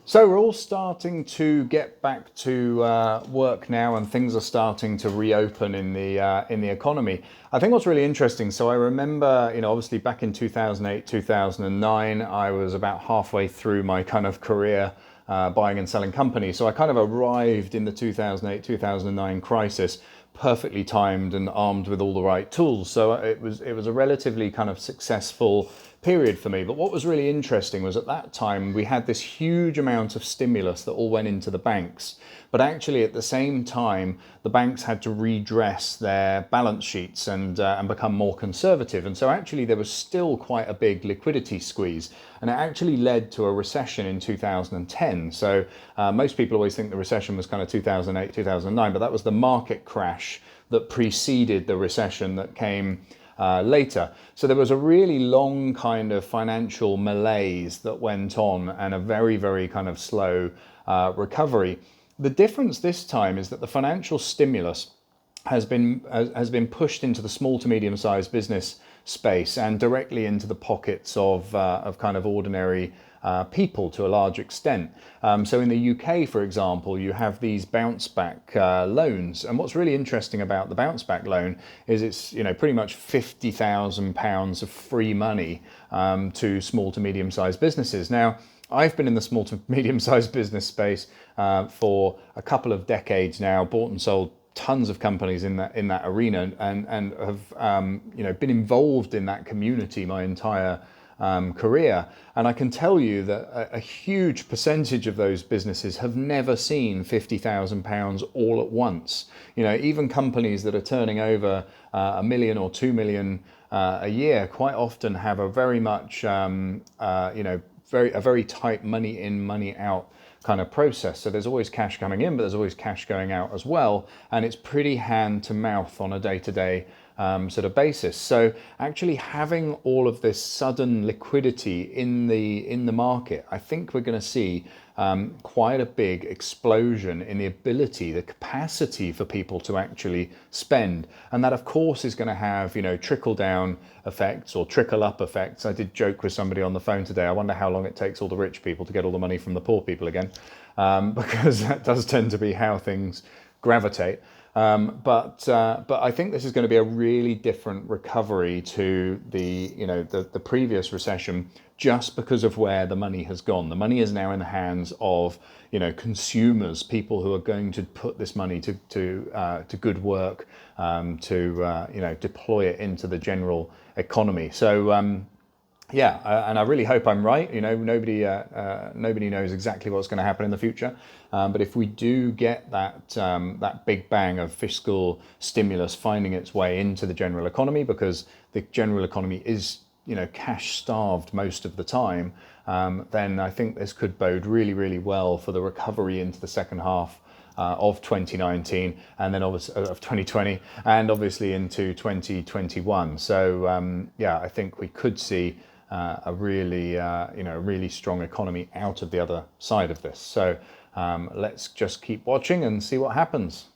So we're all starting to get back to work now, and things are starting to reopen in the economy. I think what's really interesting. So I remember, obviously back in 2008, 2009, I was about halfway through my kind of career buying and selling companies. So I kind of arrived in the 2008, 2009 crisis perfectly timed and armed with all the right tools. So it was a relatively kind of successful period for me. But what was really interesting was at that time we had this huge amount of stimulus that all went into the banks. But actually at the same time, the banks had to redress their balance sheets and become more conservative. And so actually there was still quite a big liquidity squeeze. And it actually led to a recession in 2010. So most people always think the recession was kind of 2008, 2009, but that was the market crash that preceded the recession that came later. So there was a really long kind of financial malaise that went on and a very, very kind of slow recovery. The difference this time is that the financial stimulus has been pushed into the small to medium sized business space and directly into the pockets of kind of ordinary people to a large extent. So in the UK, for example, you have these bounce back loans, and what's really interesting about the bounce back loan is it's pretty much £50,000 of free money to small to medium sized businesses. Now, I've been in the small to medium sized business space for a couple of decades now, bought and sold tons of companies in that arena, and have been involved in that community my entire career. And I can tell you that a huge percentage of those businesses have never seen £50,000 all at once. Even companies that are turning over a million or 2 million a year quite often have a very much very tight money in, money out kind of process. So there's always cash coming in, but there's always cash going out as well. And it's pretty hand to mouth on a day-to-day sort of basis. So actually having all of this sudden liquidity in the market, I think we're going to see quite a big explosion in the ability, the capacity for people to actually spend. And that of course is going to have, trickle down effects or trickle up effects. I did joke with somebody on the phone today. I wonder how long it takes all the rich people to get all the money from the poor people again, because that does tend to be how things gravitate. But I think this is going to be a really different recovery to the previous recession, just because of where the money has gone. The money is now in the hands of consumers, people who are going to put this money to good work, to deploy it into the general economy. So and I really hope I'm right. Nobody knows exactly what's going to happen in the future. But if we do get that big bang of fiscal stimulus finding its way into the general economy, because the general economy is cash starved most of the time, then I think this could bode really, really well for the recovery into the second half of 2019, and then obviously of 2020, and obviously into 2021. So I think we could see a really strong economy out of the other side of this. So let's just keep watching and see what happens.